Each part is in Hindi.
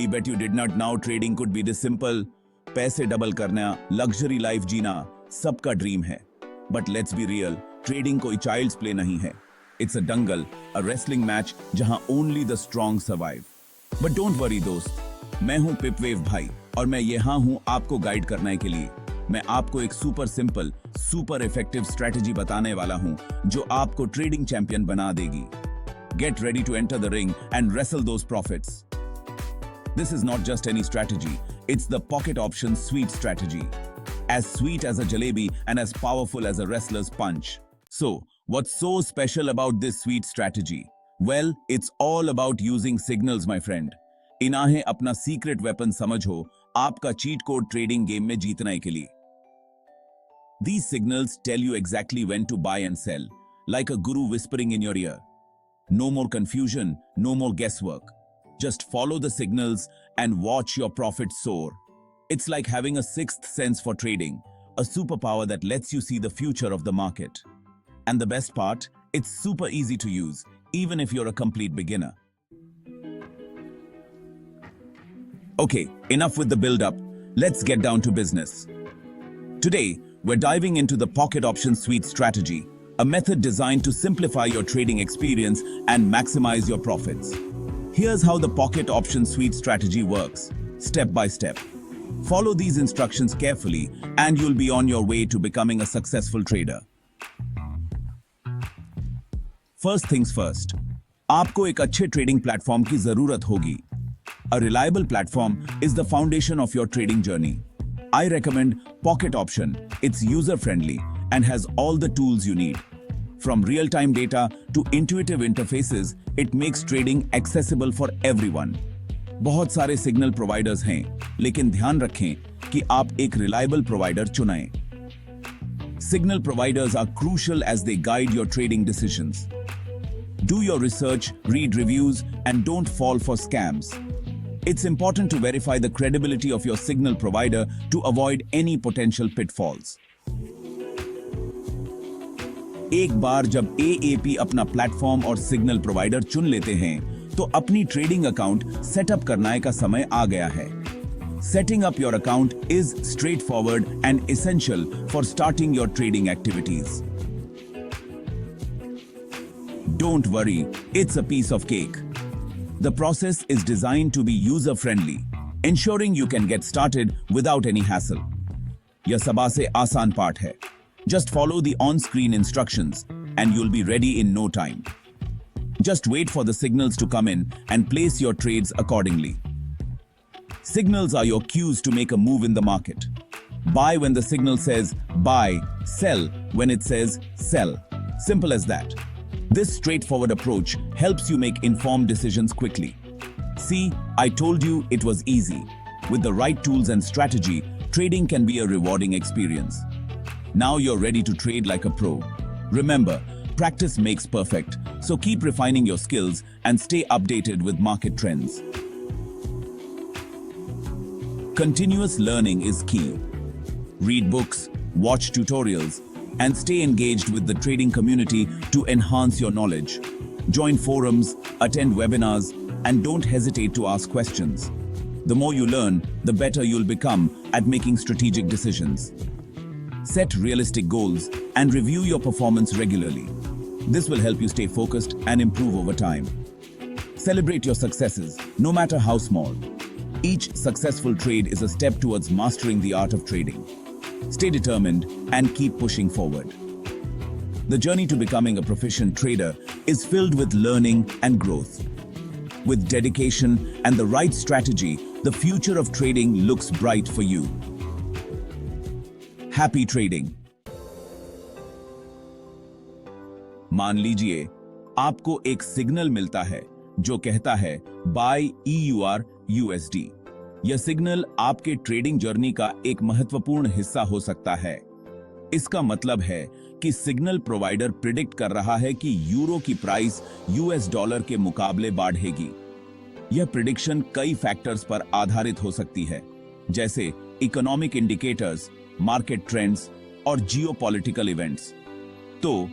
I bet you did not know trading could be this simple. पैसे डबल करना, लग्जरी लाइफ जीना सबका ड्रीम है। But let's be real, trading कोई चाइल्ड्स प्ले नहीं है। It's a dangal, a wrestling match जहां only the strong survive. But don't worry दोस्त, मैं हूं पिपवेव भाई और मैं यहाँ हूं आपको गाइड करने के लिए। मैं आपको एक super simple, super effective strategy बताने वाला हूं जो आपको ट्रेडिंग चैंपियन बना देगी। Get ready to enter the ring and wrestle those profits. This is not just any strategy, it's the pocket option sweet strategy. As sweet as a jalebi and as powerful as a wrestler's punch. So, what's so special about this sweet strategy? Well, it's all about using signals, my friend. इन्हें अपना secret weapon समझो, आपका cheat code trading game में जीतने के लिए। These signals tell you exactly when to buy and sell, like a guru whispering in your ear. No more confusion, no more guesswork. Just follow the signals and watch your profits soar. It's like having a sixth sense for trading, a superpower that lets you see the future of the market. And the best part, it's super easy to use, even if you're a complete beginner. Okay, enough with the build-up. Let's get down to business. Today, we're diving into the pocket option suite strategy, a method designed to simplify your trading experience and maximize your profits. Here's how the pocket option suite strategy works, step by step. Follow these instructions carefully and you'll be on your way to becoming a successful trader. First things first, आपको एक अच्छे ट्रेडिंग प्लेटफॉर्म की जरूरत होगी। A reliable platform is the foundation of your trading journey. I recommend Pocket Option. It's user-friendly and has all the tools you need. From real-time data to intuitive interfaces, it makes trading accessible for everyone. बहुत सारे सिग्नल प्रोवाइडर्स हैं, लेकिन ध्यान रखें कि आप एक रिलायबल प्रोवाइडर चुनें। Signal providers are crucial as they guide your trading decisions. Do your research, read reviews, and don't fall for scams. It's important to verify the credibility of your signal provider to avoid any potential pitfalls. एक बार जब AAP अपना प्लेटफॉर्म और सिग्नल प्रोवाइडर चुन लेते हैं, तो अपनी ट्रेडिंग अकाउंट सेटअप करने का समय आ गया है। Setting up your account is straightforward and essential for starting your trading activities. Don't worry, it's a piece of cake. The process is designed to be user-friendly, ensuring you can get started without any hassle. यह सबसे आसान पार्ट है। Just follow the on-screen instructions and you'll be ready in no time. Just wait for the signals to come in and place your trades accordingly. Signals are your cues to make a move in the market. Buy when the signal says buy, sell when it says sell. Simple as that. This straightforward approach helps you make informed decisions quickly. See, I told you it was easy. With the right tools and strategy, trading can be a rewarding experience. Now you're ready to trade like a pro. Remember, practice makes perfect, so keep refining your skills and stay updated with market trends. Continuous learning is key. Read books, watch tutorials, and stay engaged with the trading community to enhance your knowledge. Join forums, attend webinars, and don't hesitate to ask questions. The more you learn, the better you'll become at making strategic decisions. Set realistic goals and review your performance regularly. This will help you stay focused and improve over time. Celebrate your successes, no matter how small. Each successful trade is a step towards mastering the art of trading. Stay determined and keep pushing forward. The journey to becoming a proficient trader is filled with learning and growth. With dedication and the right strategy, the future of trading looks bright for you. Happy trading! मान लीजिए आपको एक सिग्नल मिलता है जो कहता है buy EUR USD। यह सिग्नल आपके ट्रेडिंग जर्नी का एक महत्वपूर्ण हिस्सा हो सकता है। इसका मतलब है कि सिग्नल प्रोवाइडर प्रिडिक्ट कर रहा है कि यूरो की प्राइस यूएस डॉलर के मुकाबले बढ़ेगी। यह प्रिडिक्शन कई फैक्टर्स पर आधारित हो सकती है, जैसे इकोनॉमिक इंडिकेटर्स, मार्केट ट्रेंड्स और जियोपॉलिटिकल इवेंट्स। तो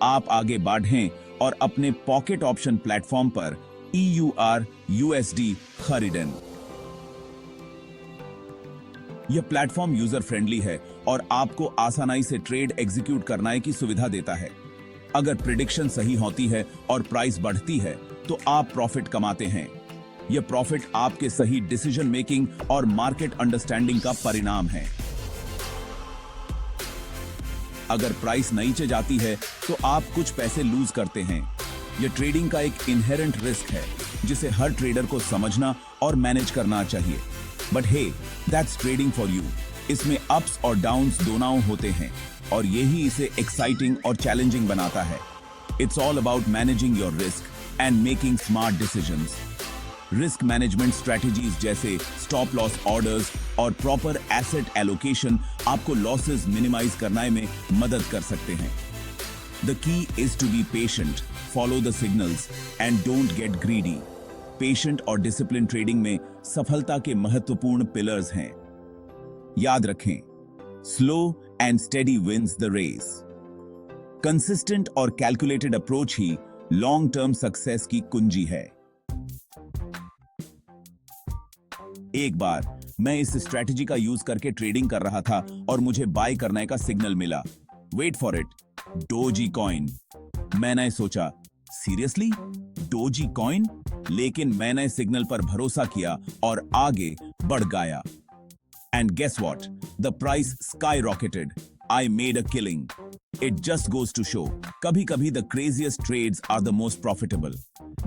आप आगे बढ़ें और अपने पॉकेट ऑप्शन प्लेटफॉर्म पर EUR USD खरीदें। यह प्लेटफॉर्म यूजर फ्रेंडली है और आपको आसानी से ट्रेड एग्जीक्यूट करने की सुविधा देता है। अगर प्रिडिक्शन सही होती है और प्राइस बढ़ती है तो आप प्रॉफिट कमाते हैं। यह प्रॉफिट आपके सही डिसीजन मेकिंग और मार्केट अंडरस्टैंडिंग का परिणाम है। अगर प्राइस नीचे जाती है तो आप कुछ पैसे लूज करते हैं। यह ट्रेडिंग का एक इनहेरेंट रिस्क है जिसे हर ट्रेडर को समझना और मैनेज करना चाहिए। But hey, that's trading for you. इसमें अप्स और डाउन्स दोनों होते हैं और यही इसे एक्साइटिंग और चैलेंजिंग बनाता है। It's all about managing your risk and making smart decisions. Risk management strategies जैसे स्टॉप लॉस ऑर्डर्स और प्रॉपर एसेट एलोकेशन आपको लॉसेस मिनिमाइज करने में मदद कर सकते हैं। The key is to be patient, follow the signals and don't get greedy. Patient और डिसिप्लिन ट्रेडिंग में सफलता के महत्वपूर्ण पिलर्स हैं। याद रखें, slow and steady wins the race. Consistent और कैलकुलेटेड अप्रोच ही लॉन्ग टर्म सक्सेस की कुंजी है। एक बार मैं इस स्ट्रेटजी का यूज करके ट्रेडिंग कर रहा था और मुझे बाय करने का सिग्नल मिला। Wait for it, Dogecoin. मैंने सोचा, सीरियसली डोजी कॉइन? लेकिन मैंने सिग्नल पर भरोसा किया और आगे बढ़ गया। And guess what, the price skyrocketed. I made a killing. It just goes to show, कभी-कभी the craziest trades are the most profitable.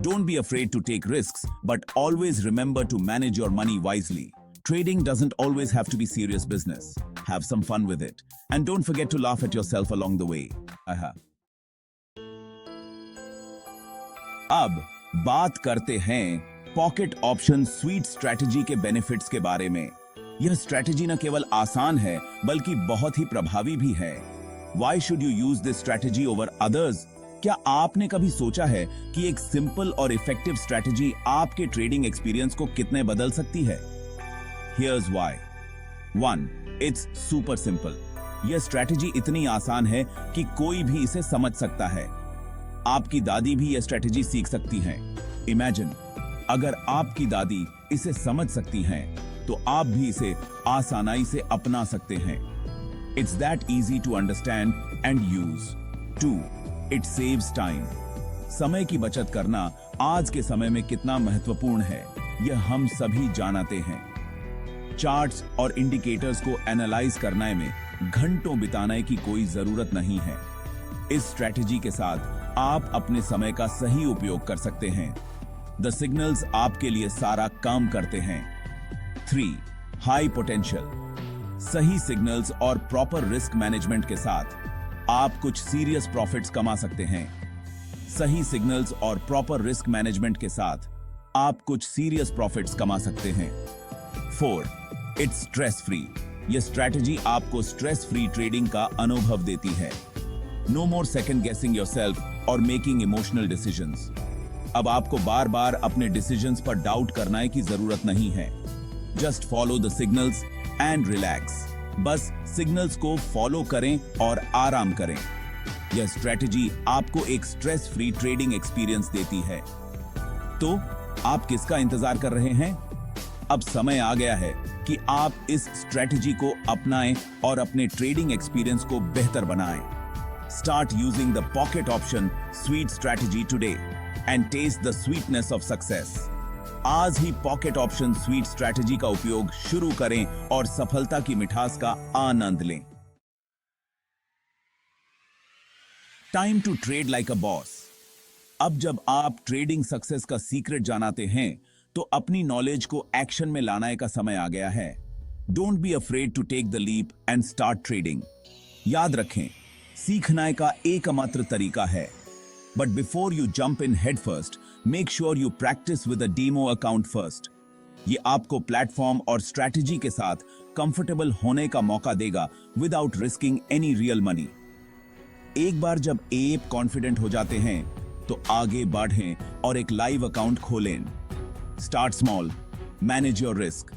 Don't be afraid to take risks, but always remember to manage your money wisely. Trading doesn't always have to be serious business. Have some fun with it. And don't forget to laugh at yourself along the way. अब बात करते हैं पॉकेट ऑप्शन स्वीट स्ट्रैटेजी के बेनिफिट्स के बारे में। यह स्ट्रैटेजी न केवल आसान है बल्कि बहुत ही प्रभावी भी है। Why should you use this strategy over others? क्या आपने कभी सोचा है कि एक सिंपल और इफेक्टिव स्ट्रैटेजी आपके ट्रेडिंग एक्सपीरियंस को कितने बदल सकती है? Here's why. 1. It's super simple. यह स्ट्रैटेजी इतनी आसान है कि कोई भी इसे समझ सकता है। आपकी दादी भी यह स्ट्रैटेजी सीख सकती हैं। Imagine, अगर आपकी दादी इसे समझ सकती हैं तो आप भी इसे आसानी से अपना सकते हैं। It's that easy to understand and use. 2. It saves time. समय की बचत करना आज के समय में कितना महत्वपूर्ण है, यह हम सभी जानते हैं। चार्ट्स और इंडिकेटर्स को एनालाइज करने में घंटों बिताने की कोई जरूरत नहीं है। इस स्ट्रैटेजी के साथ आप अपने समय का सही उपयोग कर सकते हैं। द सिग्नल्स आपके लिए सारा काम करते हैं। 3. High potential. सही सिग्नल्स और प्रॉपर रिस्क मैनेजमेंट के साथ आप कुछ सीरियस प्रॉफिट्स कमा सकते हैं। सही सिग्नल्स और प्रॉपर रिस्क मैनेजमेंट के साथ आप कुछ सीरियस प्रॉफिट्स कमा सकते हैं। 4. It's stress free. यह स्ट्रैटेजी आपको स्ट्रेस फ्री ट्रेडिंग का अनुभव देती है। नो मोर सेकंड गेसिंग योरसेल्फ और मेकिंग इमोशनल डिसीजंस। अब आपको बार बार अपने डिसीजंस पर डाउट करने की जरूरत नहीं है। Just follow the signals and relax. बस सिग्नल्स को फॉलो करें और आराम करें। यह स्ट्रैटेजी आपको एक स्ट्रेस फ्री ट्रेडिंग एक्सपीरियंस देती है। तो आप किसका इंतजार कर रहे हैं? अब समय आ गया है कि आप इस स्ट्रैटेजी को अपनाएं और अपने ट्रेडिंग एक्सपीरियंस को बेहतर बनाएं। Start using the Pocket Option sweet strategy today and test the sweetness of success. आज ही पॉकेट ऑप्शन स्वीट स्ट्रैटेजी का उपयोग शुरू करें और सफलता की मिठास का आनंद लें। Time to trade like a boss. अब जब आप ट्रेडिंग सक्सेस का सीक्रेट जानते हैं तो अपनी नॉलेज को एक्शन में लाने का समय आ गया है। Don't be afraid to take the leap and start trading. याद रखें, सीखने का एकमात्र तरीका है। But before you jump in head first, make sure you practice with a demo account first. ये आपको प्लेटफॉर्म और स्ट्रैटेजी के साथ कंफर्टेबल होने का मौका देगा without risking any real money. एक बार जब आप कॉन्फिडेंट हो जाते हैं तो आगे बढ़ें और एक लाइव अकाउंट खोलें। Start small, manage your risk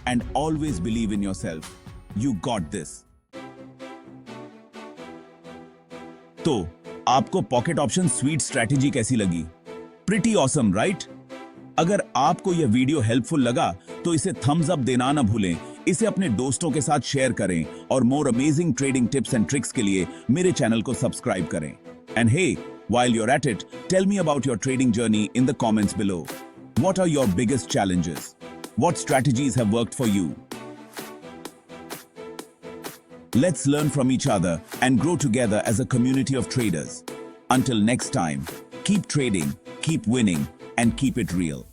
and always believe in yourself. You got this. तो आपको पॉकेट ऑप्शन स्वीट स्ट्रैटेजी कैसी लगी? Pretty awesome, right? अगर आपको यह वीडियो हेल्पफुल लगा तो इसे थम्स अप देना ना भूलें। इसे अपने दोस्तों के साथ शेयर करें और more amazing trading tips and tricks के लिए मेरे चैनल को सब्सक्राइब करें। And hey, while you're at it, tell me about your trading journey in the comments below. What are your biggest challenges? What strategies have worked for you? Let's learn from each other and grow together as a community of traders. Until next time, keep trading, keep winning, and keep it real.